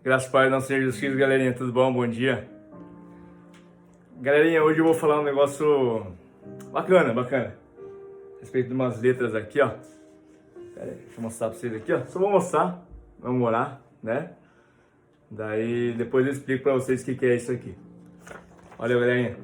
Graças ao Pai do nosso Senhor Jesus Cristo, galerinha, tudo bom? Bom dia. Galerinha, hoje eu vou falar um negócio bacana. A respeito de umas letras aqui, ó. Pera aí, deixa eu mostrar pra vocês aqui, ó. Só vou mostrar, vamos orar, né? Daí depois eu explico pra vocês o que é isso aqui. Olha, galerinha.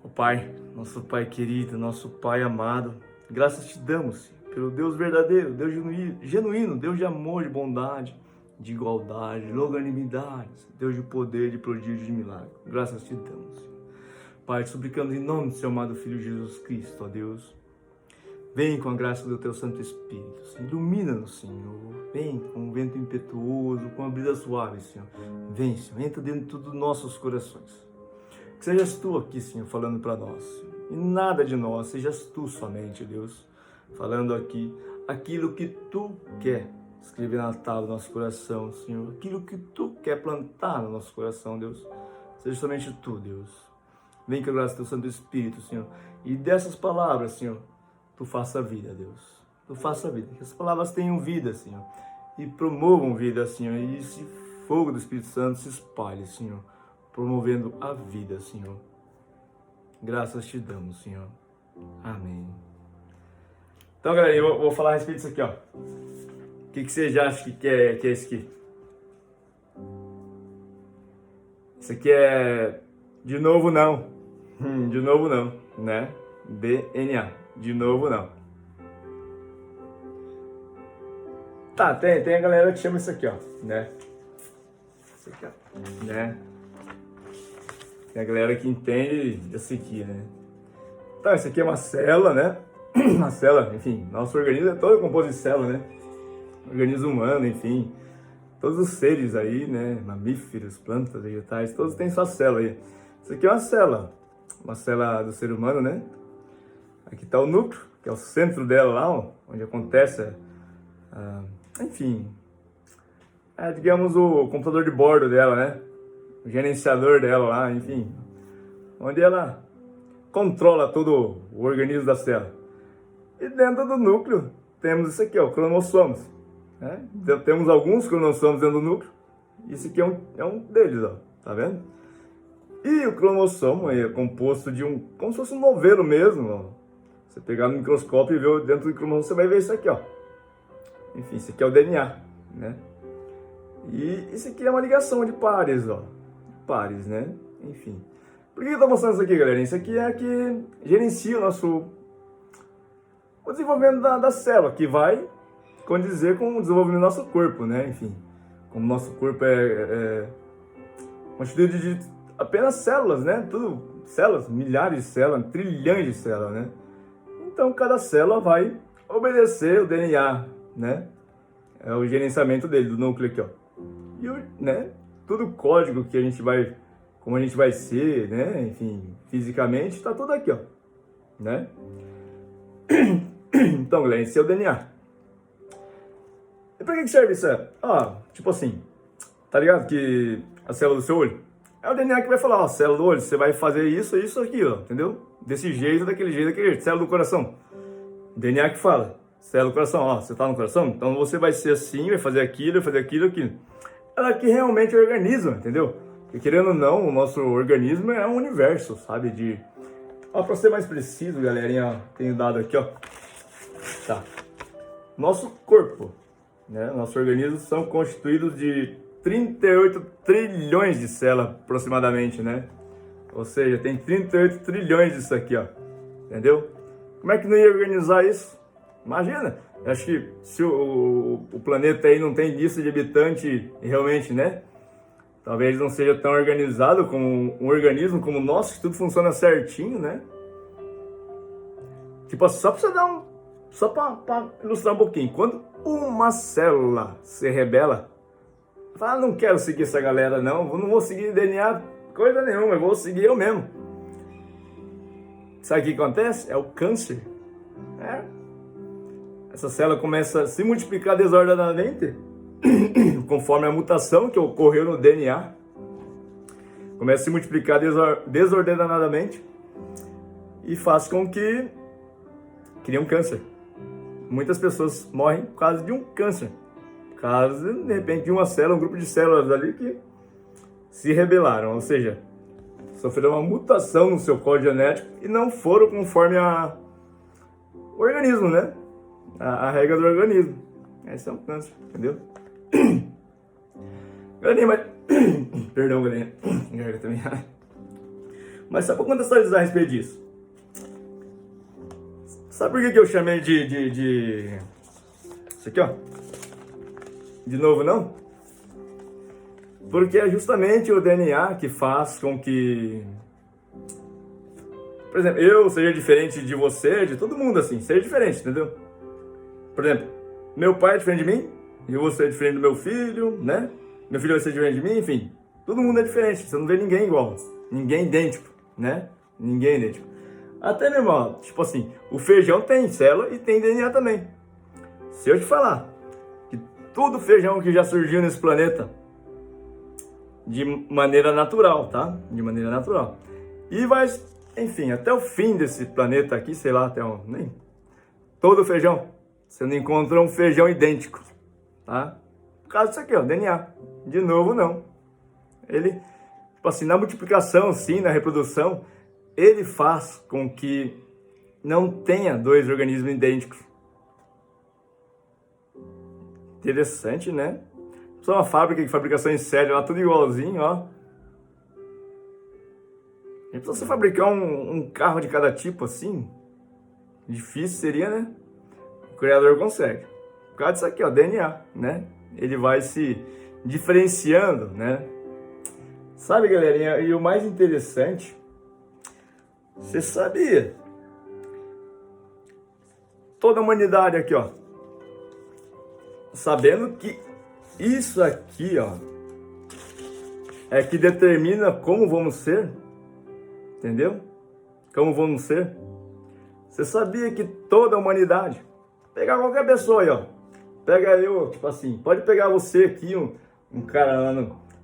O Pai, nosso Pai querido, nosso Pai amado, graças te damos, Senhor, pelo Deus verdadeiro, Deus genuíno, Deus de amor, de bondade, de igualdade, de longanimidade, Deus de poder, de prodígio, de milagre. Graças te damos, Senhor. Pai, te suplicamos em nome do seu amado Filho Jesus Cristo, ó Deus. Vem com a graça do teu Santo Espírito, Senhor. Ilumina-nos, Senhor. Vem com um vento impetuoso, com uma brisa suave, Senhor. Vem, Senhor, entra dentro dos nossos corações. Que sejas tu aqui, Senhor, falando para nós, Senhor. E nada de nós, sejas tu somente, Deus, falando aqui aquilo que tu quer escrever na tábua do nosso coração, Senhor. Aquilo que tu quer plantar no nosso coração, Deus. Seja somente tu, Deus. Vem com a graça do teu Santo Espírito, Senhor. E dessas palavras, Senhor, tu faça vida, Deus. Tu faça vida. Que as palavras tenham vida, Senhor. E promovam vida, Senhor. E esse fogo do Espírito Santo se espalhe, Senhor. Promovendo a vida, Senhor. Graças te damos, Senhor. Amém. Então, galera, eu vou falar a respeito disso aqui, ó. O que vocês acham que é isso aqui? Isso aqui é... De novo não. De novo não, né? DNA. De novo não. Tá, tem a galera que chama isso aqui, ó, né? Isso aqui, ó, né? Tem a galera que entende isso aqui, né? Então, isso aqui é uma célula, né? Uma célula, enfim, nosso organismo é todo composto de célula, né? Organismo humano, enfim, todos os seres aí, né, mamíferos, plantas, vegetais, todos têm sua célula aí. Isso aqui é uma célula do ser humano, né? Aqui está o núcleo, que é o centro dela lá, onde acontece, enfim, digamos o computador de bordo dela, né? O gerenciador dela lá, enfim, onde ela controla todo o organismo da célula. E dentro do núcleo temos isso aqui, ó, cromossomos. Né? Temos alguns cromossomos dentro do núcleo. Isso aqui é um deles, ó, tá vendo? E o cromossomo é composto de como se fosse um novelo mesmo, ó. Você pegar no microscópio e ver dentro do cromossomo, você vai ver isso aqui, ó. Enfim, isso aqui é o DNA, né? E isso aqui é uma ligação de pares, ó. Pares, né? Enfim. Por que eu tô mostrando isso aqui, galera? Isso aqui é que gerencia o desenvolvimento da célula, que vai condizer com o desenvolvimento do nosso corpo, né? Enfim, como o nosso corpo é constituído de apenas células, né? Tudo células, milhares de células, trilhões de células, né? Então, cada célula vai obedecer o DNA, né? É o gerenciamento dele, do núcleo aqui, ó. E, né? Tudo o código que a gente vai, como a gente vai ser, né? Enfim, fisicamente, tá tudo aqui, ó, né? Então, galera, esse é o DNA. E pra que serve isso? Tipo assim, tá ligado que a célula do seu olho é o DNA que vai falar, ó, célula do olho, você vai fazer isso, isso aqui, ó, entendeu? Desse jeito, daquele jeito. Célula do coração, DNA que fala, célula do coração, ó, você tá no coração? Então você vai ser assim, vai fazer aquilo. Ela que realmente organiza, entendeu? Porque querendo ou não, o nosso organismo é um universo, sabe? Ó, pra ser mais preciso, galerinha, ó, tenho dado aqui, ó. Tá. Nosso corpo, né? Nosso organismo são constituídos de 38 trilhões de células, aproximadamente, né? Ou seja, tem 38 trilhões disso aqui, ó. Entendeu? Como é que não ia organizar isso? Imagina! Eu acho que se o planeta aí não tem lista de habitantes, realmente, né? Talvez não seja tão organizado como um organismo como o nosso, que tudo funciona certinho, né? Tipo, só pra ilustrar um pouquinho. Quando uma célula se rebela, fala, não quero seguir essa galera não vou seguir DNA, coisa nenhuma, eu vou seguir eu mesmo. Sabe o que acontece? É o câncer. Essa célula começa a se multiplicar desordenadamente, conforme a mutação que ocorreu no DNA. Começa a se multiplicar desordenadamente e faz com que crie um câncer. Muitas pessoas morrem por causa de um câncer, por Caso, de repente, de uma célula, um grupo de células ali que se rebelaram, ou seja, sofreram uma mutação no seu código genético e não foram conforme o organismo, né? A regra do organismo. Esse é um câncer, entendeu? Galerinha, mas... Perdão, galerinha. Também. Mas só para contextualizar a respeito disso. Sabe por que eu chamei de... Isso aqui, ó. De novo, não? Porque é justamente o DNA que faz com que... Por exemplo, eu seja diferente de você, de todo mundo, assim. Seja diferente, entendeu? Por exemplo, meu pai é diferente de mim, e você é diferente do meu filho, né? Meu filho vai ser diferente de mim, enfim. Todo mundo é diferente, você não vê ninguém igual. Ninguém idêntico, né? Ninguém idêntico. Até mesmo, ó, tipo assim, o feijão tem célula e tem DNA também. Se eu te falar que todo feijão que já surgiu nesse planeta, de maneira natural, tá? De maneira natural. E vai, enfim, até o fim desse planeta aqui, sei lá, até nem todo feijão, você não encontra um feijão idêntico, tá? Por causa disso aqui, ó, DNA. De novo, não. Ele, tipo assim, na multiplicação, sim, na reprodução, ele faz com que não tenha dois organismos idênticos. Interessante, né? Só uma fábrica de fabricação em série, lá tudo igualzinho, ó. E pra você fabricar um carro de cada tipo assim, difícil seria, né? O criador consegue. Por causa disso aqui, ó, DNA, né? Ele vai se diferenciando, né? Sabe, galerinha, e o mais interessante, você sabia? Toda a humanidade aqui, ó, sabendo que isso aqui, ó, é que determina como vamos ser, entendeu? Como vamos ser. Você sabia que toda a humanidade, pegar qualquer pessoa aí, ó, pega eu, tipo assim, pode pegar você aqui, um cara lá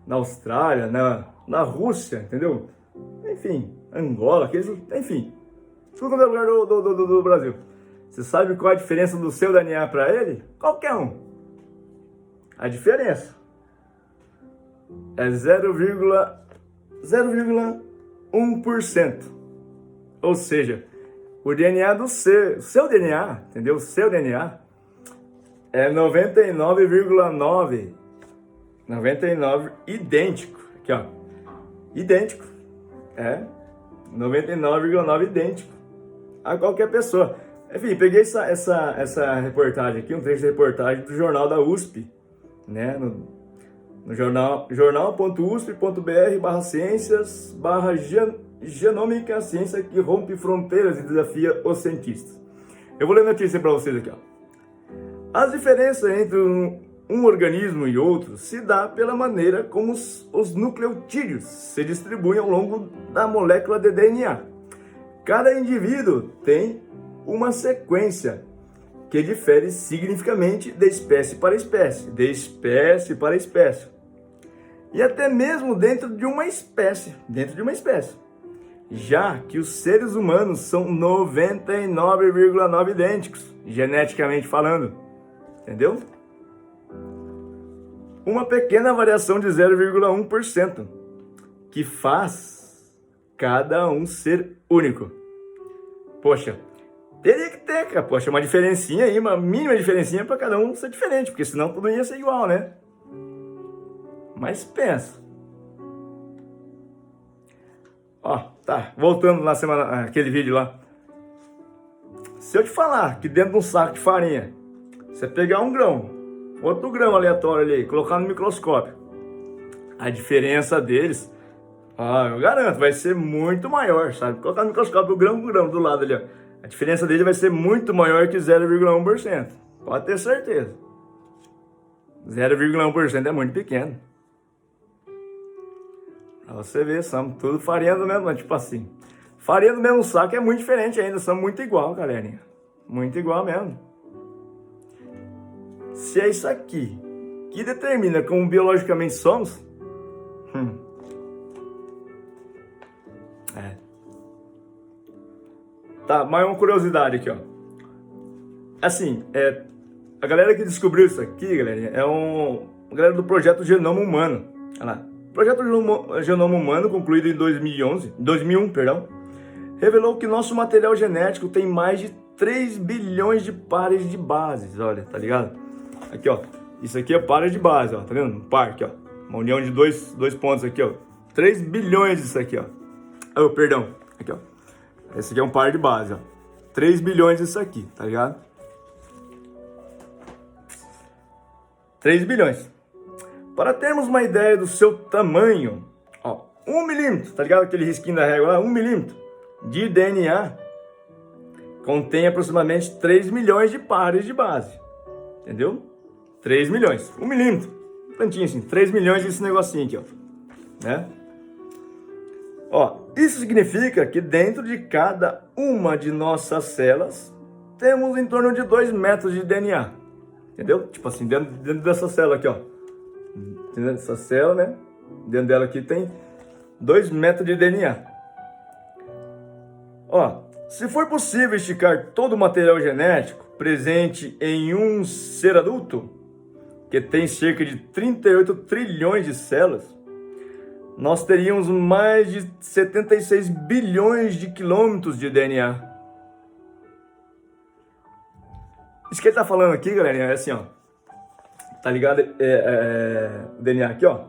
na Austrália, na Rússia, entendeu? Enfim, Angola, enfim, tudo no lugar do Brasil. Você sabe qual a diferença do seu DNA para ele? Qualquer um. A diferença é 0,1%. Ou seja, o DNA do seu DNA, entendeu? O seu DNA é 99,9. 99 idêntico. Aqui, ó. Idêntico. É. 99,9 idêntico a qualquer pessoa. Enfim, peguei essa reportagem aqui, um trecho de reportagem do jornal da USP, né? No jornal.usp.br/ciências/genômica, ciência que rompe fronteiras e desafia os cientistas. Eu vou ler a notícia para vocês aqui, ó. As diferenças entre um organismo e outro se dá pela maneira como os nucleotídeos se distribuem ao longo da molécula de DNA. Cada indivíduo tem uma sequência que difere significativamente de espécie para espécie, e até mesmo dentro de uma espécie, já que os seres humanos são 99,9 idênticos, geneticamente falando, entendeu? Uma pequena variação de 0,1% que faz cada um ser único. Poxa, teria que ter, cara, poxa, uma diferencinha aí, uma mínima diferencinha para cada um ser diferente, porque senão tudo ia ser igual, né? Mas pensa. Ó, tá, voltando na semana, aquele vídeo lá. Se eu te falar que dentro de um saco de farinha, você pegar um grão, outro grão aleatório ali, colocar no microscópio, a diferença deles, eu garanto, vai ser muito maior, sabe? Colocar no microscópio o grão do lado ali, ó. A diferença dele vai ser muito maior que 0,1%. Pode ter certeza. 0,1% é muito pequeno. Pra você ver, somos tudo farinha do mesmo, tipo assim. Farinha do mesmo saco é muito diferente ainda, somos muito igual, galerinha. Muito igual mesmo. Se é isso aqui que determina como biologicamente somos, Tá, mais uma curiosidade aqui, ó. Assim, A galera que descobriu isso aqui, galerinha, é a galera do Projeto Genoma Humano. Olha lá. O Projeto Genoma Humano, concluído em 2001, perdão, revelou que nosso material genético tem mais de 3 bilhões de pares de bases, olha, tá ligado? Aqui, ó, isso aqui é pares de base, ó, tá vendo? Um par aqui, ó, uma união de dois pontos aqui, ó, 3 bilhões disso aqui, ó. Oh, perdão, aqui, ó, esse aqui é um par de base, ó, 3 bilhões disso aqui, tá ligado? 3 bilhões. Para termos uma ideia do seu tamanho, ó, 1 milímetro, tá ligado? Aquele risquinho da régua lá, 1 milímetro de DNA contém aproximadamente 3 milhões de pares de base, entendeu? 3 milhões, 1 milímetro, tantinho assim, 3 milhões desse negocinho aqui, ó, né? Ó, isso significa que dentro de cada uma de nossas células temos em torno de 2 metros de DNA, entendeu? Tipo assim, dentro dessa célula aqui, ó, dentro dessa célula, né? Dentro dela aqui tem 2 metros de DNA. Ó, se for possível esticar todo o material genético presente em um ser adulto, que tem cerca de 38 trilhões de células, nós teríamos mais de 76 bilhões de quilômetros de DNA. Isso que ele tá falando aqui, galera, é assim, ó. Tá ligado? O DNA aqui, ó.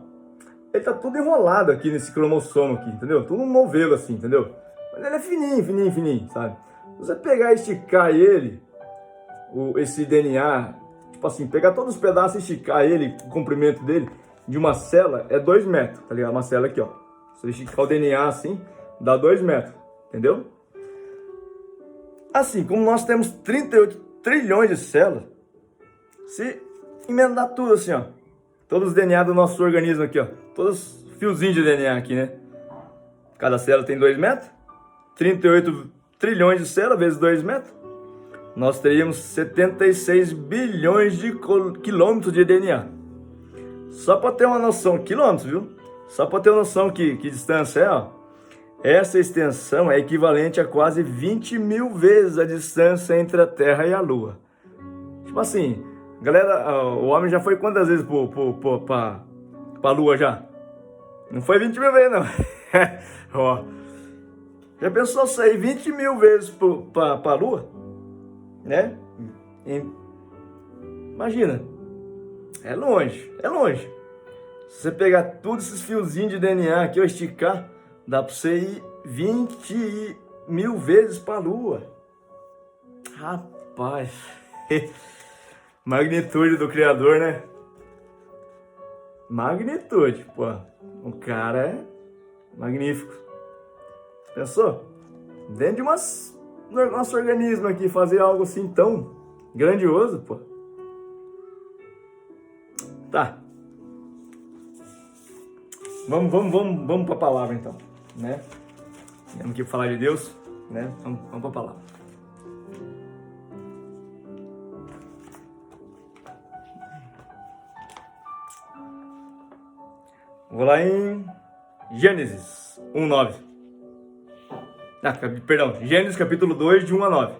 Ele tá tudo enrolado aqui nesse cromossomo aqui, entendeu? Tudo um novelo assim, entendeu? Mas ele é fininho, sabe? Se você pegar e esticar ele, esse DNA, tipo assim, pegar todos os pedaços e esticar ele, o comprimento dele, de uma célula, é 2 metros, tá ligado? Uma célula aqui, ó. Se você esticar o DNA assim, dá 2 metros, entendeu? Assim, como nós temos 38 trilhões de células, se emendar tudo assim, ó, todos os DNA do nosso organismo aqui, ó, todos os fiozinhos de DNA aqui, né? Cada célula tem 2 metros, 38 trilhões de células vezes 2 metros, nós teríamos 76 bilhões de quilômetros de DNA. Só para ter uma noção, quilômetros, viu? Só para ter uma noção que distância é, ó. Essa extensão é equivalente a quase 20 mil vezes a distância entre a Terra e a Lua. Tipo assim, galera, o homem já foi quantas vezes pra Lua já? Não foi 20 mil vezes, não. Ó, já pensou sair 20 mil vezes pra Lua? Né? Imagina. É longe, é longe. Se você pegar todos esses fiozinhos de DNA aqui, ó, esticar, dá pra você ir 20 mil vezes pra Lua. Rapaz. Magnitude do Criador, né? Magnitude, pô. O cara é magnífico. Pensou? Dentro de nosso organismo aqui, fazer algo assim tão grandioso, pô. Tá. Vamos para a palavra então, né? Temos que falar de Deus, né? Vamos para a palavra. Vou lá em Gênesis 1:9. Perdão, Gênesis capítulo 2, de 1 a 9,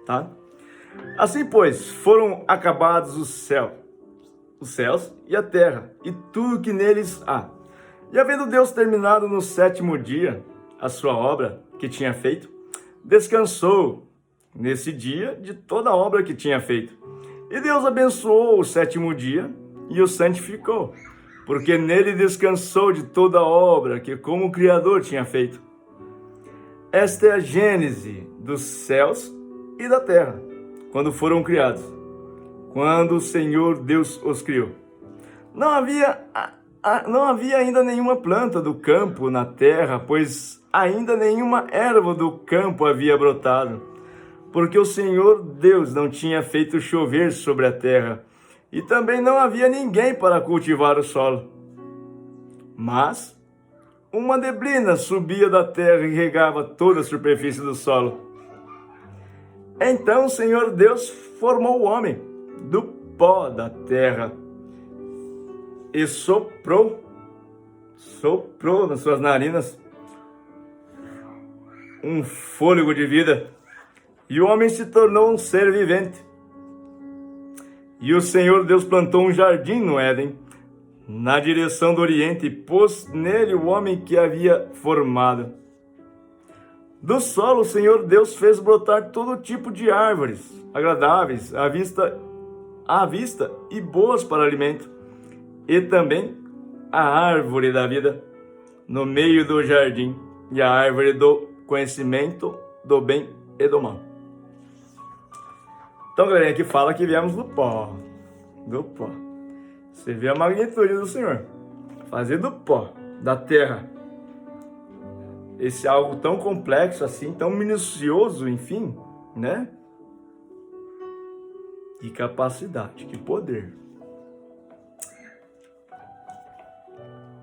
tá? Assim, pois, foram acabados os céus e a terra, e tudo que neles há. E havendo Deus terminado no 7º dia a sua obra que tinha feito, descansou nesse dia de toda a obra que tinha feito. E Deus abençoou o 7º dia e o santificou, porque nele descansou de toda a obra que como Criador tinha feito. Esta é a gênese dos céus e da terra, quando foram criados, quando o Senhor Deus os criou. Não havia ainda nenhuma planta do campo na terra, pois ainda nenhuma erva do campo havia brotado, porque o Senhor Deus não tinha feito chover sobre a terra, e também não havia ninguém para cultivar o solo. Mas uma neblina subia da terra e regava toda a superfície do solo. Então o Senhor Deus formou o homem do pó da terra e soprou nas suas narinas um fôlego de vida, e o homem se tornou um ser vivente. E o Senhor Deus plantou um jardim no Éden, na direção do Oriente, e pôs nele o homem que havia formado. Do solo o Senhor Deus fez brotar todo tipo de árvores, agradáveis à vista e boas para alimento, e também a árvore da vida no meio do jardim, e a árvore do conhecimento do bem e do mal. Então, galerinha, aqui fala que viemos do pó. Do pó. Você vê a magnitude do Senhor. Fazer do pó, da terra, esse algo tão complexo assim, tão minucioso, enfim, né? Que capacidade, que poder.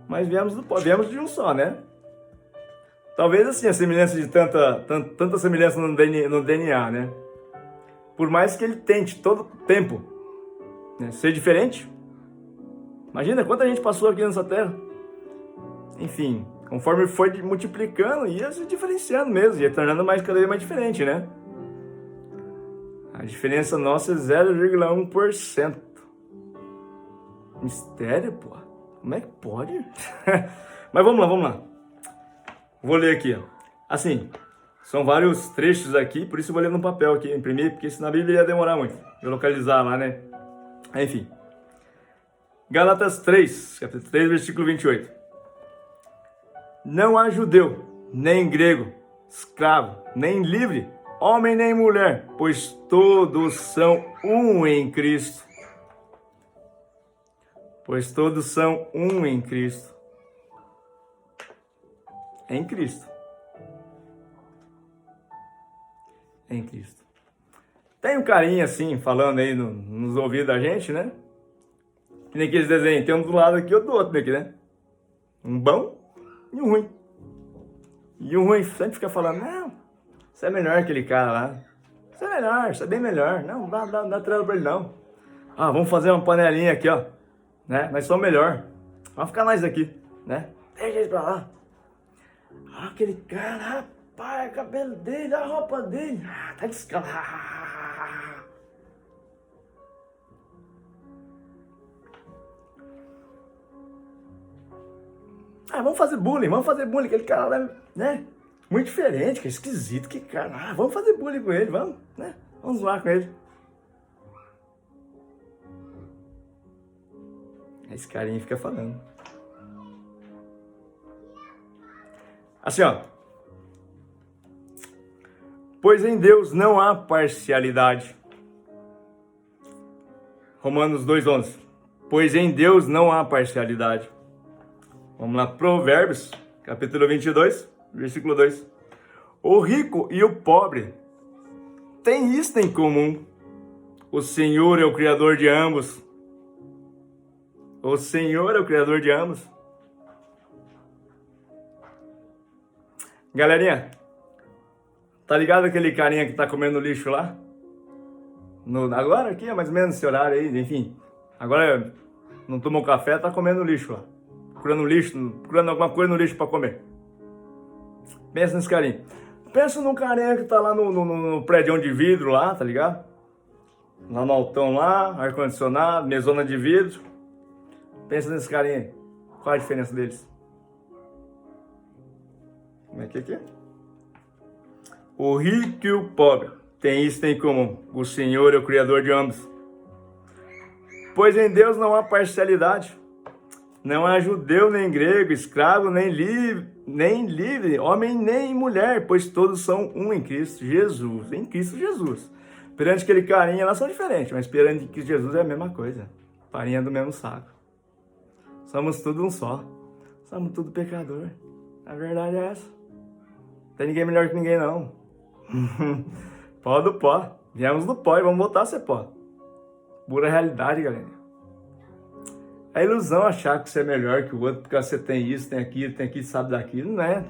Mas viemos do pó, viemos de um só, né? Talvez assim, a semelhança de tanta semelhança no DNA, né? Por mais que ele tente todo tempo, né, ser diferente. Imagina quanta gente passou aqui nessa terra. Enfim, conforme foi multiplicando, ia se diferenciando mesmo, ia tornando cada vez mais diferente, né? A diferença nossa é 0,1%. Mistério, pô. Como é que pode? Mas vamos lá. Vou ler aqui, ó. Assim, são vários trechos aqui, por isso eu vou ler no papel aqui, imprimir, porque senão a Bíblia ia demorar muito. Eu localizar lá, né? Enfim. Gálatas 3, capítulo 3, versículo 28. Não há judeu, nem grego, escravo, nem livre, homem nem mulher, pois todos são um em Cristo. Pois todos são um em Cristo. Em Cristo. Em Cristo. Tem um carinha assim, falando aí nos ouvidos da gente, né? Que nem aqueles desenhos. Tem um do lado aqui, outro do outro aqui, né? Um bom e um ruim. E o ruim sempre fica falando, não, você é melhor que aquele cara lá. Você é melhor, você é bem melhor. Não dá trela pra ele não. Ah, vamos fazer uma panelinha aqui, ó. Né? Nós somos melhor. Vamos ficar nós aqui, né? Deixa ele pra lá. Ah, aquele cara, rapaz, o cabelo dele, a roupa dele. Ah, tá descalço. Ah, vamos fazer bullying, aquele cara lá, né? Muito diferente, que é esquisito, que cara. Ah, vamos fazer bullying com ele, vamos, né? Vamos zoar com ele. Esse carinha fica falando. Assim, ó. Pois em Deus não há parcialidade. Romanos 2,11. Pois em Deus não há parcialidade. Vamos lá, Provérbios, capítulo 22, versículo 2. O rico e o pobre têm isto em comum. O Senhor é o Criador de ambos. O Senhor é o Criador de ambos. Galerinha, tá ligado aquele carinha que tá comendo lixo lá? Agora aqui é mais ou menos esse horário aí, enfim. Agora não tomou café, tá comendo lixo lá. Procurando alguma coisa no lixo pra comer. Pensa nesse carinha. Pensa num carinha que tá lá no prédio de vidro lá, tá ligado? Lá no altão lá, ar-condicionado, mesona de vidro. Pensa nesse carinha aí. Qual a diferença deles? Como é que é? O rico e o pobre têm isso em comum. O Senhor é o Criador de ambos. Pois em Deus não há parcialidade. Não há judeu, nem grego, escravo, nem livre, homem, nem mulher, pois todos são um em Cristo Jesus. Em Cristo Jesus. Perante aquele carinha, elas são diferentes, mas perante Cristo Jesus é a mesma coisa. Farinha do mesmo saco. Somos tudo um só. Somos tudo pecador. A verdade é essa. Não tem ninguém melhor que ninguém, não. Pó do pó. Viemos do pó e vamos voltar a ser pó. Pura realidade, galera. É ilusão achar que você é melhor que o outro, porque você tem isso, tem aquilo, sabe daquilo, não é?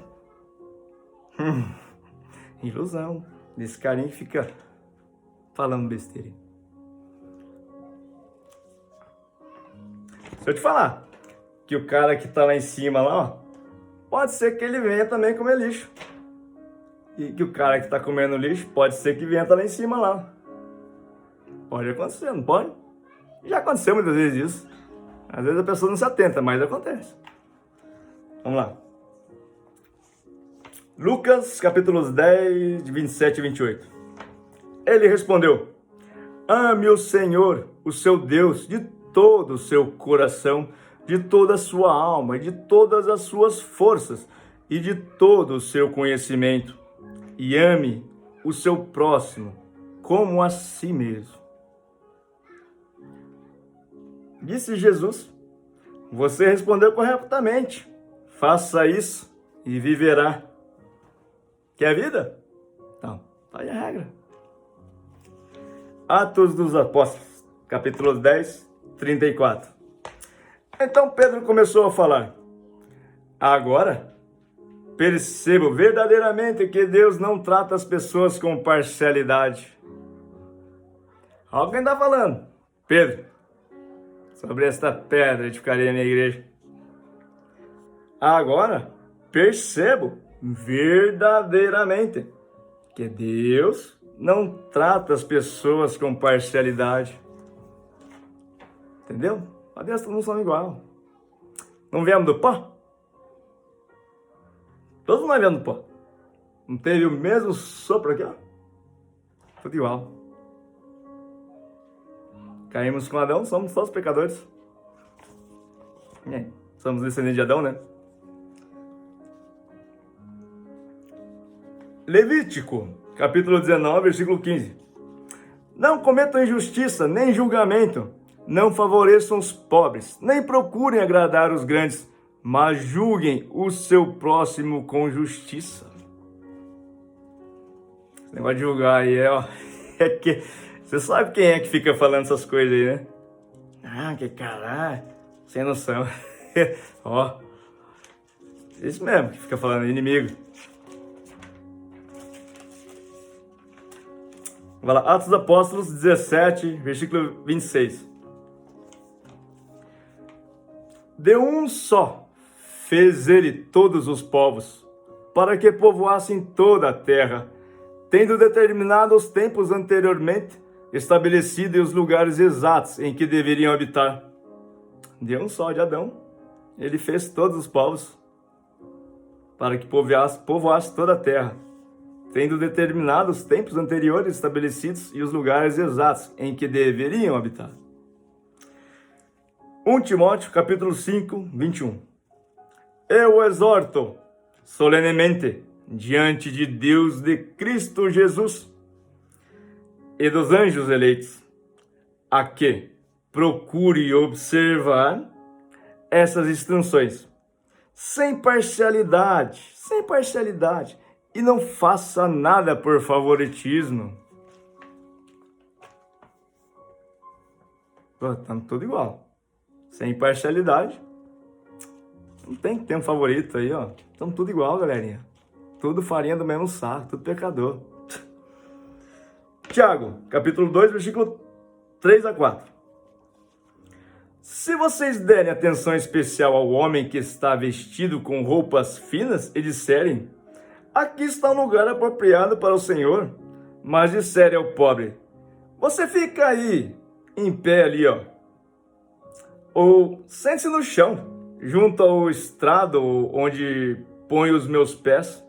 Ilusão. Desse carinha que fica falando besteira. Se eu te falar que o cara que tá lá em cima, lá, ó, pode ser que ele venha também comer lixo. E que o cara que tá comendo lixo, pode ser que venha lá em cima lá. Pode acontecer, não pode? Já aconteceu muitas vezes isso. Às vezes a pessoa não se atenta, mas acontece. Vamos lá. Lucas, capítulos 10, de 27 e 28. Ele respondeu: ame o Senhor, o seu Deus, de todo o seu coração, de toda a sua alma, de todas as suas forças e de todo o seu conhecimento. E ame o seu próximo como a si mesmo. Disse Jesus: você respondeu corretamente. Faça isso e viverá. Quer vida? Então, tá aí a regra. Atos dos Apóstolos, capítulo 10, 34. Então Pedro começou a falar: agora percebo verdadeiramente que Deus não trata as pessoas com parcialidade. Alguém está falando: Pedro, sobre esta pedra edificarei a minha igreja. Agora percebo verdadeiramente que Deus não trata as pessoas com parcialidade. Entendeu? A Deus todos não são igual. Não viemos do pó? Todos nós viemos do pó. Não teve o mesmo sopro aqui, ó? Tudo igual. Caímos com Adão, somos todos pecadores. Somos descendentes de Adão, né? Levítico, capítulo 19, versículo 15. Não cometam injustiça, nem julgamento, não favoreçam os pobres, nem procurem agradar os grandes, mas julguem o seu próximo com justiça. Esse negócio de julgar aí é que você sabe quem é que fica falando essas coisas aí, né? Ah, que caralho, sem noção. Ó, isso mesmo que fica falando, inimigo. Vai lá, Atos dos Apóstolos 17, versículo 26. De um só fez ele todos os povos, para que povoassem toda a terra, tendo determinado os tempos anteriormente estabelecidos e os lugares exatos em que deveriam habitar. De um só, de Adão, ele fez todos os povos, para que povoasse toda a terra, tendo determinado os tempos anteriores estabelecidos e os lugares exatos em que deveriam habitar. 1 Timóteo, capítulo 5, 21. Eu exorto solenemente diante de Deus de Cristo Jesus e dos anjos eleitos, a que procure observar essas instruções sem parcialidade, e não faça nada por favoritismo. Estamos tudo igual. Sem parcialidade. Não tem que ter um favorito aí, ó. Estamos tudo igual, galerinha. Tudo farinha do mesmo saco, tudo pecador. Tiago, capítulo 2, versículo 3 a 4. Se vocês derem atenção especial ao homem que está vestido com roupas finas e disserem: aqui está um lugar apropriado para o Senhor, mas disserem ao pobre: você fica aí, em pé ali, ó. Ou sente-se no chão, junto ao estrado onde ponho os meus pés.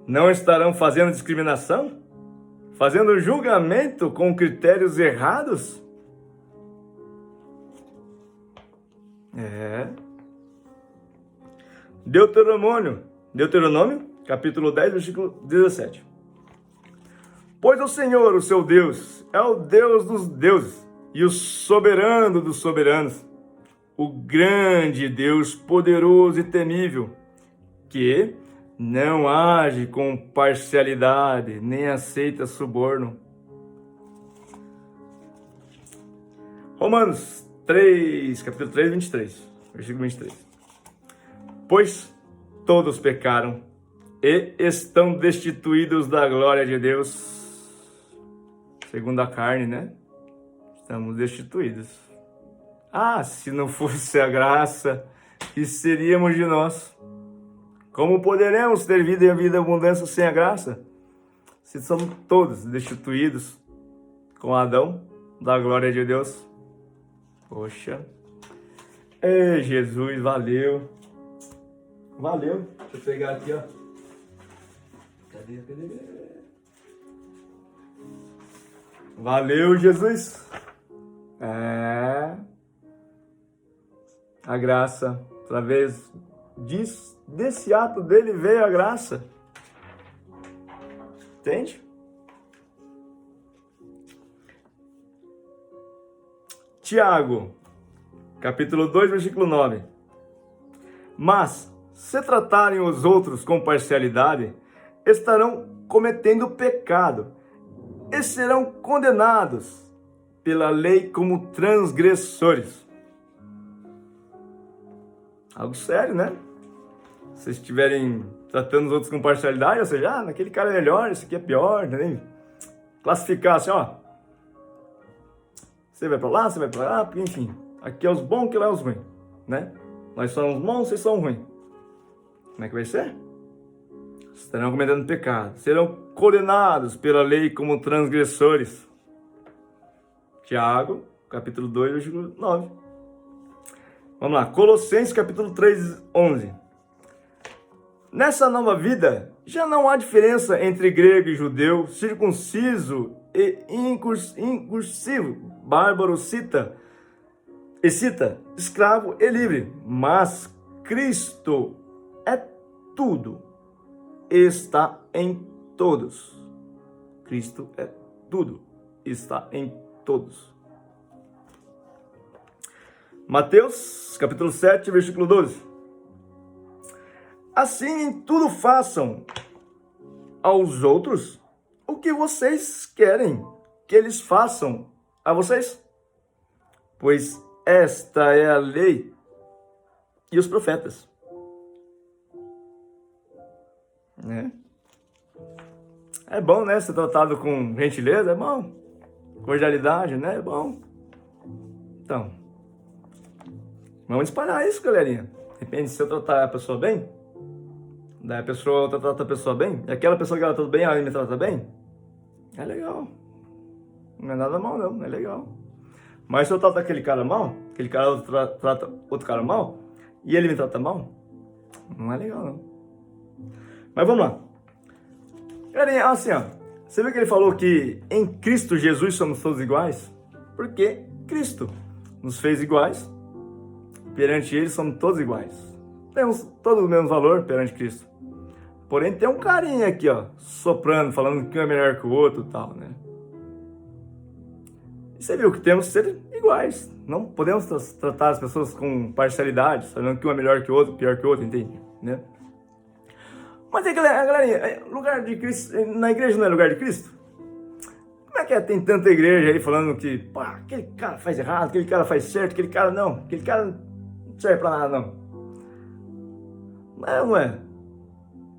Não estarão fazendo discriminação? Fazendo julgamento com critérios errados? Deuteronômio, capítulo 10, versículo 17. Pois o Senhor, o seu Deus, é o Deus dos deuses e o soberano dos soberanos, o grande Deus poderoso e temível, que não age com parcialidade, nem aceita suborno. Romanos 3, capítulo 3, 23, versículo 23. Pois todos pecaram e estão destituídos da glória de Deus. Segundo a carne, né? Estamos destituídos. Ah, se não fosse a graça, que seríamos de nós? Como poderemos ter vida e vida em abundância sem a graça? Se somos todos destituídos com Adão da glória de Deus. Poxa. Ei, Jesus, valeu. Valeu. Deixa eu pegar aqui, ó. Cadê? Valeu, Jesus. A graça. Através desse ato dele veio a graça. Entende? Tiago, capítulo 2, versículo 9. Mas, se tratarem os outros com parcialidade, estarão cometendo pecado e serão condenados pela lei como transgressores. Algo sério, né? Se estiverem tratando os outros com parcialidade, ou seja, aquele cara é melhor, esse aqui é pior, né? Classificar assim, ó. Você vai pra lá, porque enfim, aqui é os bons, que lá é os ruins, né? Nós somos bons, vocês são ruins. Como é que vai ser? Estarão cometendo pecado, serão condenados pela lei como transgressores. Tiago, capítulo 2, versículo 9. Vamos lá, Colossenses, capítulo 3, 11. Nessa nova vida, já não há diferença entre grego e judeu, circunciso e incursivo, bárbaro, cita, escravo e livre, mas Cristo é tudo, está em todos. Cristo é tudo, está em todos. Mateus, capítulo 7, versículo 12. Assim em tudo façam aos outros o que vocês querem que eles façam a vocês, pois esta é a lei e os profetas. É bom, né? Ser tratado com gentileza, é bom. Cordialidade, né? É bom. Então, vamos espalhar isso, galerinha. De repente, se eu tratar a pessoa bem, daí a pessoa trata a pessoa bem, e aquela pessoa que ela trata bem, ela me trata bem, é legal. Não é nada mal, não, é legal. Mas se eu trato aquele cara mal, aquele cara trata outro cara mal, e ele me trata mal, não é legal, não. Mas vamos lá. Galerinha, assim, ó, você viu que ele falou que em Cristo Jesus somos todos iguais? Porque Cristo nos fez iguais, perante ele somos todos iguais. Temos todos o mesmo valor perante Cristo. Porém, tem um carinha aqui, ó, soprando, falando que um é melhor que o outro e tal, né? E você viu que temos que ser iguais. Não podemos tratar as pessoas com parcialidade, falando que um é melhor que o outro, pior que o outro, entende? Né? Mas aí, galerinha, lugar de Cristo, na igreja não é lugar de Cristo? Como é que tem tanta igreja aí falando que, pá, aquele cara faz errado, aquele cara faz certo, aquele cara não, aquele cara não serve pra nada, não. Não é.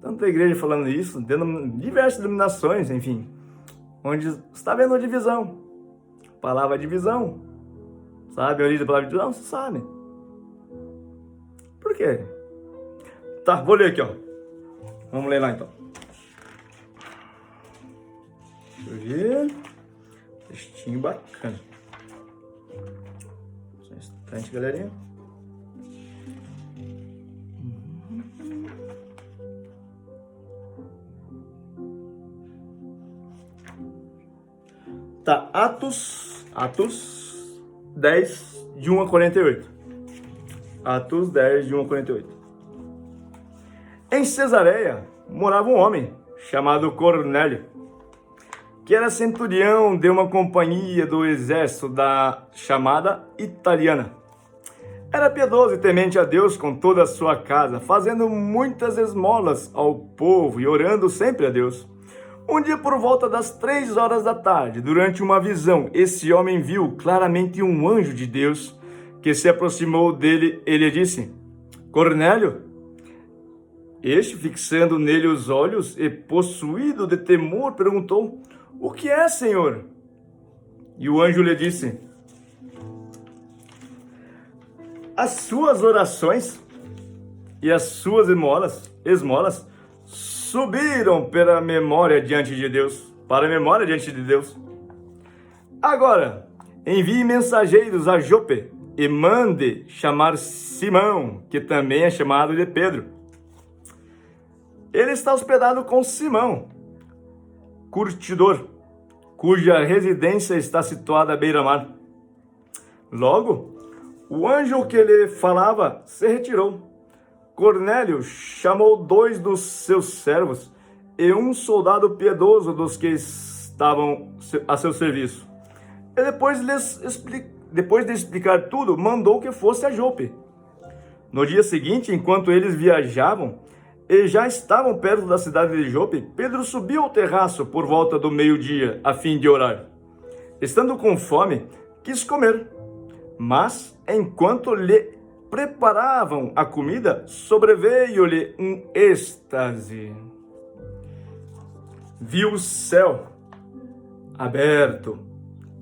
Tanta igreja falando isso, tendo diversas denominações, enfim, onde está vendo a divisão. Palavra divisão. Sabe a origem da palavra divisão? Você sabe. Por quê? Tá, vou ler aqui, ó. Vamos ler lá, então. Deixa eu ver. Textinho bacana. Só um instante, galerinha. Tá, Atos 10, de 1 a 48. Atos 10, de 1 a 48. Em Cesareia morava um homem chamado Cornélio, que era centurião de uma companhia do exército da chamada Italiana. Era piedoso e temente a Deus com toda a sua casa, fazendo muitas esmolas ao povo e orando sempre a Deus. Um dia, por volta das 3 horas da tarde, durante uma visão, esse homem viu claramente um anjo de Deus que se aproximou dele. Ele disse: Cornélio. Este, fixando nele os olhos e possuído de temor, perguntou: O que é, Senhor? E o anjo lhe disse: As suas orações e as suas esmolas subiram para a memória diante de Deus, Agora, envie mensageiros a Jope e mande chamar Simão, que também é chamado de Pedro. Ele está hospedado com Simão, curtidor, cuja residência está situada à beira-mar. Logo, o anjo que lhe falava se retirou. Cornélio chamou 2 dos seus servos e um soldado piedoso dos que estavam a seu serviço. E depois de explicar tudo, mandou que fosse a Jope. No dia seguinte, enquanto eles viajavam e já estavam perto da cidade de Jope, Pedro subiu ao terraço por volta do meio-dia, a fim de orar. Estando com fome, quis comer, mas enquanto lhe preparavam a comida, sobreveio-lhe um êxtase. Viu o céu aberto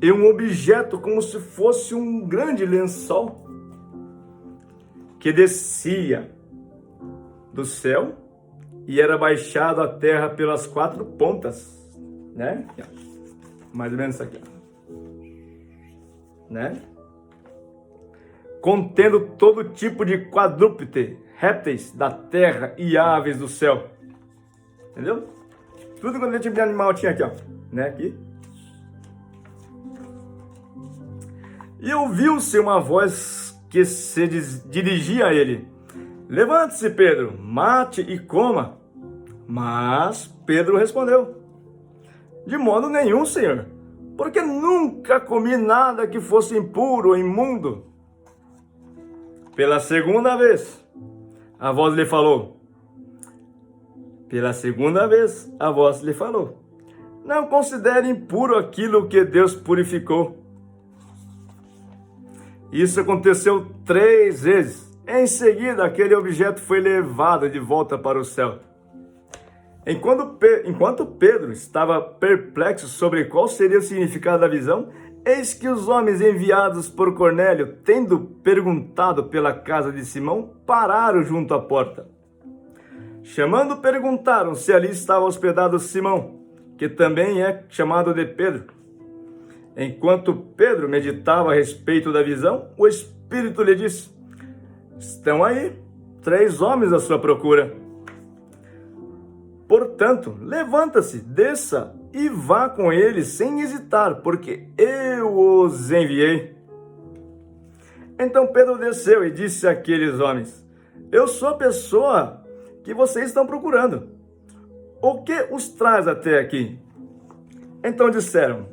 e um objeto como se fosse um grande lençol que descia do céu e era baixado à terra pelas 4 pontas, né? Mais ou menos isso aqui, né? Contendo todo tipo de quadrúpede, répteis da terra e aves do céu. Entendeu? Tudo quanto é tipo de animal tinha aqui, ó, né? Aqui. E ouviu-se uma voz que se dirigia a ele: levante-se, Pedro, mate e coma. Mas Pedro respondeu: de modo nenhum, Senhor, porque nunca comi nada que fosse impuro ou imundo. Pela segunda vez, a voz lhe falou: não considere impuro aquilo que Deus purificou. Isso aconteceu 3 vezes. Em seguida, aquele objeto foi levado de volta para o céu. Enquanto Pedro estava perplexo sobre qual seria o significado da visão, eis que os homens enviados por Cornélio, tendo perguntado pela casa de Simão, pararam junto à porta. Chamando, perguntaram se ali estava hospedado Simão, que também é chamado de Pedro. Enquanto Pedro meditava a respeito da visão, o Espírito lhe disse: estão aí 3 homens à sua procura. Portanto, levanta-se, desça e vá com eles sem hesitar, porque eu os enviei. Então Pedro desceu e disse àqueles homens: eu sou a pessoa que vocês estão procurando. O que os traz até aqui? Então disseram: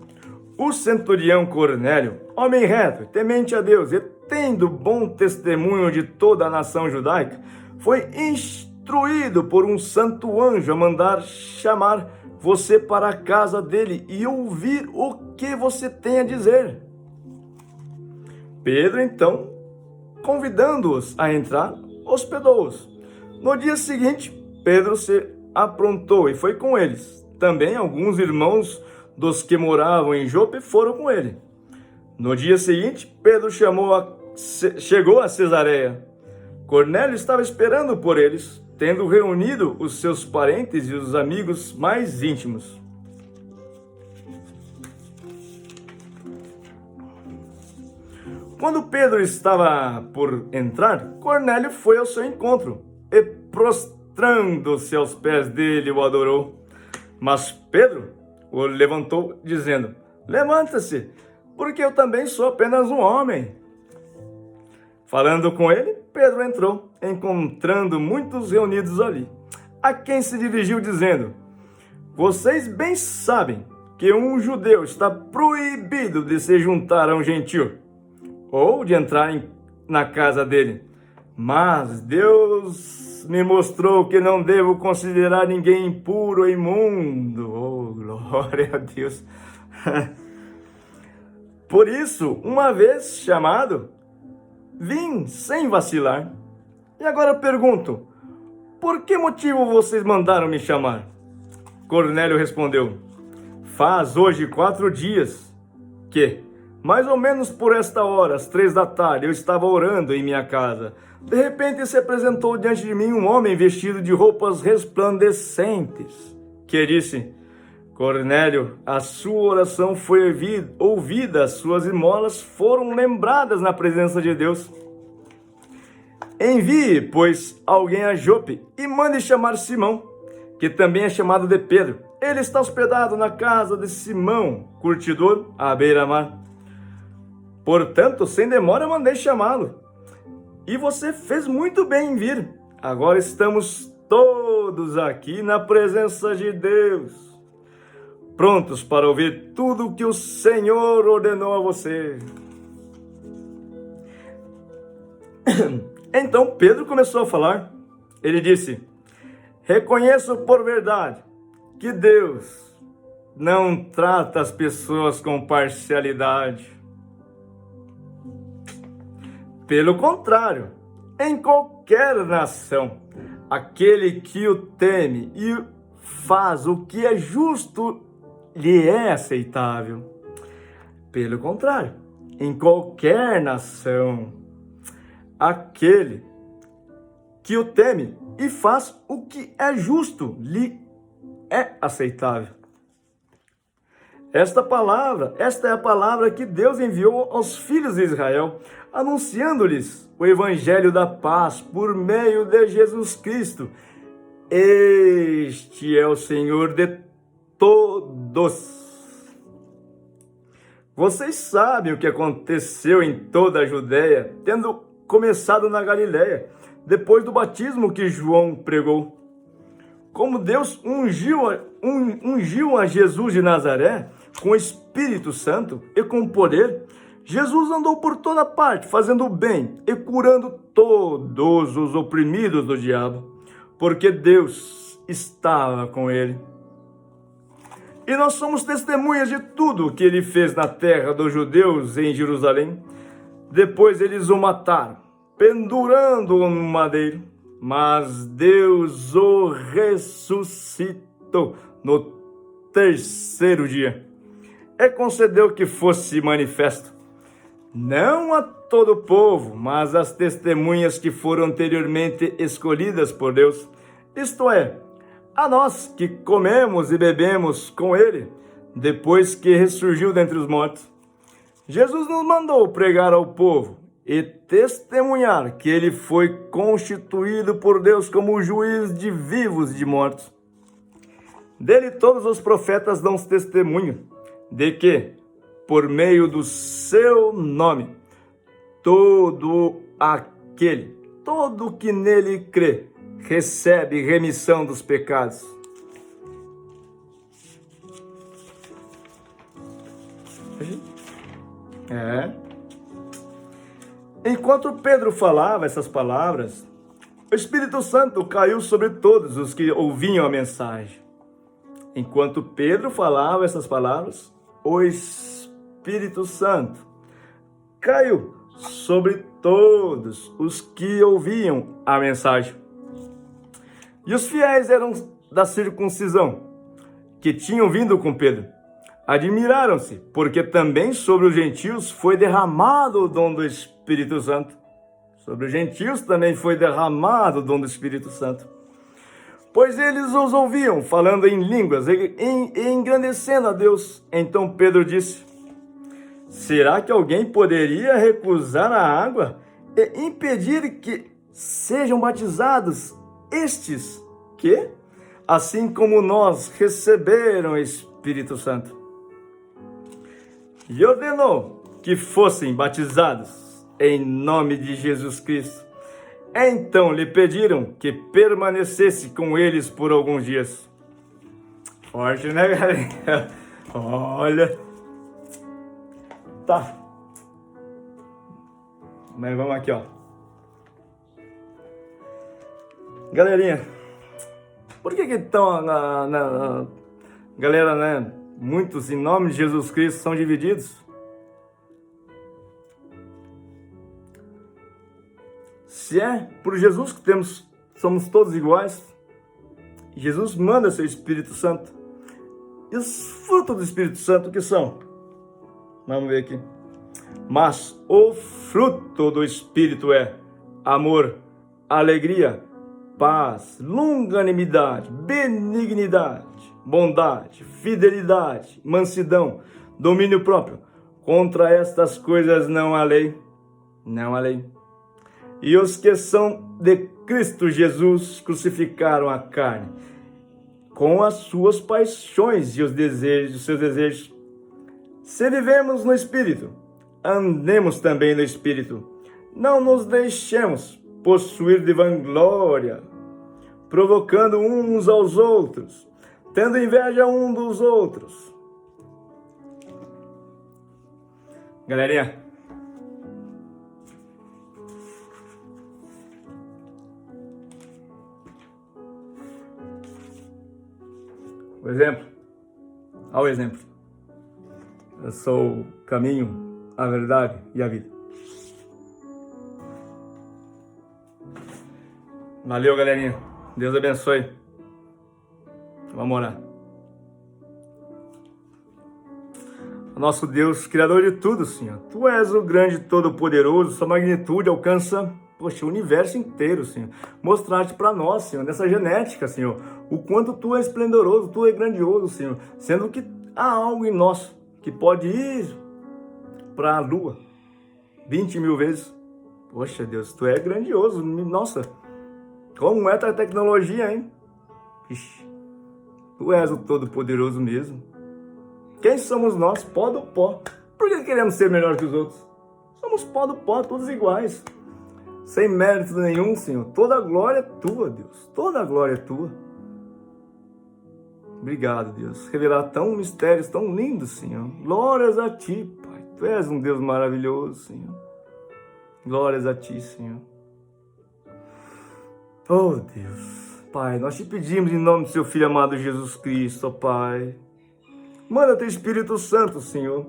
o centurião Cornélio, homem reto, temente a Deus e tendo bom testemunho de toda a nação judaica, foi instruído por um santo anjo a mandar chamar você para a casa dele e ouvir o que você tem a dizer. Pedro, então, convidando-os a entrar, hospedou-os. No dia seguinte, Pedro se aprontou e foi com eles. Também alguns irmãos dos que moravam em Jope foram com ele. No dia seguinte, Pedro chegou a Cesareia. Cornélio estava esperando por eles, tendo reunido os seus parentes e os amigos mais íntimos. Quando Pedro estava por entrar, Cornélio foi ao seu encontro e, prostrando-se aos pés dele, o adorou. Mas Pedro o levantou, dizendo: levanta-se, porque eu também sou apenas um homem. Falando com ele, Pedro entrou, encontrando muitos reunidos ali, a quem se dirigiu dizendo: vocês bem sabem que um judeu está proibido de se juntar a um gentil, ou de entrar na casa dele. Mas Deus me mostrou que não devo considerar ninguém impuro ou imundo. Oh, glória a Deus! Por isso, uma vez chamado, vim sem vacilar. E agora pergunto: por que motivo vocês mandaram me chamar? Cornélio respondeu: faz hoje 4 dias que, mais ou menos por esta hora, às 3 da tarde, eu estava orando em minha casa. De repente se apresentou diante de mim um homem vestido de roupas resplandecentes, que disse: Cornélio, a sua oração foi ouvida, as suas esmolas foram lembradas na presença de Deus. Envie, pois, alguém a Jope e mande chamar Simão, que também é chamado de Pedro. Ele está hospedado na casa de Simão, curtidor, à beira-mar. Portanto, sem demora, mandei chamá-lo. E você fez muito bem em vir. Agora estamos todos aqui na presença de Deus, prontos para ouvir tudo o que o Senhor ordenou a você. Então Pedro começou a falar. Ele disse: reconheço por verdade que Deus não trata as pessoas com parcialidade. Pelo contrário, em qualquer nação, aquele que o teme e faz o que é justo lhe é aceitável. Pelo contrário, em qualquer nação, aquele que o teme e faz o que é justo lhe é aceitável. Esta é a palavra que Deus enviou aos filhos de Israel, anunciando-lhes o evangelho da paz por meio de Jesus Cristo. Este é o Senhor de todos. Vocês sabem o que aconteceu em toda a Judéia, tendo começado na Galiléia, depois do batismo que João pregou. Como Deus ungiu a Jesus de Nazaré com o Espírito Santo e com poder, Jesus andou por toda parte, fazendo o bem e curando todos os oprimidos do diabo, porque Deus estava com ele. E nós somos testemunhas de tudo o que ele fez na terra dos judeus em Jerusalém. Depois eles o mataram, pendurando-o no madeiro, mas Deus o ressuscitou no terceiro dia e concedeu que fosse manifesto, não a todo o povo, mas às testemunhas que foram anteriormente escolhidas por Deus, isto é, a nós que comemos e bebemos com ele, depois que ressurgiu dentre os mortos. Jesus nos mandou pregar ao povo e testemunhar que ele foi constituído por Deus como juiz de vivos e de mortos. Dele todos os profetas dão testemunho de que, por meio do seu nome, todo que nele crê, recebe remissão dos pecados. Enquanto Pedro falava essas palavras, o Espírito Santo caiu sobre todos os que ouviam a mensagem. Enquanto Pedro falava essas palavras, o Espírito Santo caiu sobre todos os que ouviam a mensagem. E os fiéis eram da circuncisão, que tinham vindo com Pedro, admiraram-se, porque também sobre os gentios foi derramado o dom do Espírito Santo. Sobre os gentios também foi derramado o dom do Espírito Santo. Pois eles os ouviam, falando em línguas e engrandecendo a Deus. Então Pedro disse: será que alguém poderia recusar a água e impedir que sejam batizados estes que, assim como nós, receberam o Espírito Santo? E ordenou que fossem batizados em nome de Jesus Cristo. Então lhe pediram que permanecesse com eles por alguns dias. Forte, né, galera? Olha. Tá. Mas vamos aqui, ó. Galerinha, por que estão galera, né? Muitos em nome de Jesus Cristo são divididos? Se é por Jesus que somos todos iguais, Jesus manda seu Espírito Santo. E os frutos do Espírito Santo que são? Vamos ver aqui. Mas o fruto do Espírito é amor, alegria, paz, longanimidade, benignidade, bondade, fidelidade, mansidão, domínio próprio. Contra estas coisas não há lei, não há lei. E os que são de Cristo Jesus crucificaram a carne com as suas paixões e os seus desejos. Se vivemos no Espírito, andemos também no Espírito. Não nos deixemos possuir de vanglória, provocando uns aos outros, tendo inveja um dos outros. Galerinha, o exemplo, ao exemplo. Eu sou o caminho, a verdade e a vida. Valeu, galerinha. Deus abençoe. Vamos orar. Nosso Deus, Criador de tudo, Senhor. Tu és o grande Todo-Poderoso, sua magnitude alcança, poxa, o universo inteiro, Senhor. Mostrar-te para nós, Senhor, nessa genética, Senhor, o quanto Tu é esplendoroso, Tu é grandioso, Senhor. Sendo que há algo em nós que pode ir para a Lua 20 mil vezes. Poxa, Deus, Tu é grandioso. Nossa, como é a tecnologia, hein? Ixi, Tu és o Todo-Poderoso mesmo. Quem somos nós? Pó do pó. Por que queremos ser melhor que os outros? Somos pó do pó, todos iguais. Sem mérito nenhum, Senhor. Toda a glória é Tua, Deus. Toda a glória é Tua. Obrigado, Deus. Revelar tão mistérios tão lindos, Senhor. Glórias a Ti, Pai. Tu és um Deus maravilhoso, Senhor. Glórias a Ti, Senhor. Oh, Deus. Pai, nós Te pedimos em nome do Seu Filho amado Jesus Cristo, oh, Pai. Manda Teu Espírito Santo, Senhor.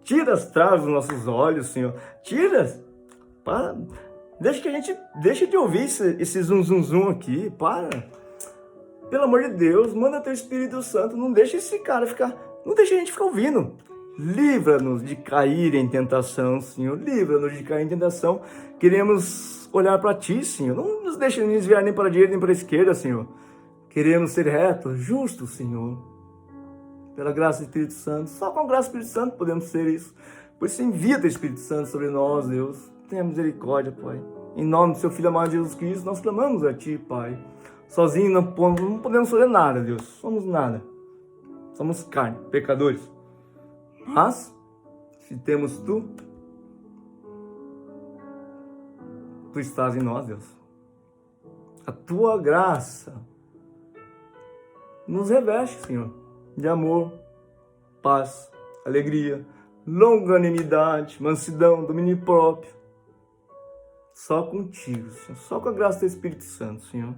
Tira as travas dos nossos olhos, Senhor. Tira. Para. Deixa que a gente deixe de ouvir esse zum, zum, zum aqui. Para. Pelo amor de Deus, manda Teu Espírito Santo. Não deixa esse cara ficar. Não deixa a gente ficar ouvindo. Livra-nos de cair em tentação, Senhor. Livra-nos de cair em tentação. Queremos olhar para Ti, Senhor. Não nos deixe desviar nem para a direita nem para a esquerda, Senhor. Queremos ser retos, justos, Senhor. Pela graça do Espírito Santo. Só com a graça do Espírito Santo podemos ser isso. Por isso envia Teu Espírito Santo sobre nós, Deus. Tenha misericórdia, Pai. Em nome do Seu Filho amado Jesus Cristo, nós clamamos a Ti, Pai. Sozinho não podemos fazer nada, Deus. Somos nada. Somos carne, pecadores. Mas, se temos Tu, Tu estás em nós, Deus. A Tua graça nos reveste, Senhor, de amor, paz, alegria, longanimidade, mansidão, domínio próprio. Só contigo, Senhor. Só com a graça do Espírito Santo, Senhor.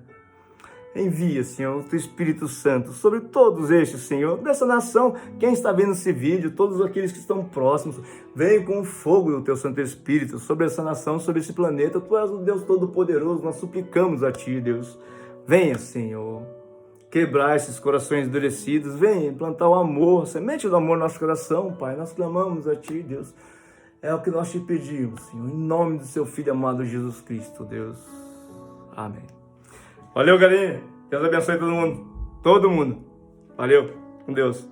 Envia, Senhor, o Teu Espírito Santo sobre todos estes, Senhor, dessa nação. Quem está vendo esse vídeo, todos aqueles que estão próximos, vem com o fogo do Teu Santo Espírito sobre essa nação, sobre esse planeta. Tu és o Deus Todo-Poderoso, nós suplicamos a Ti, Deus. Venha, Senhor, quebrar esses corações endurecidos. Venha implantar o amor, a semente do amor no nosso coração, Pai. Nós clamamos a Ti, Deus. É o que nós Te pedimos, Senhor, em nome do Seu Filho amado Jesus Cristo, Deus. Amém. Valeu, galerinha. Deus abençoe todo mundo. Todo mundo. Valeu. Com Deus.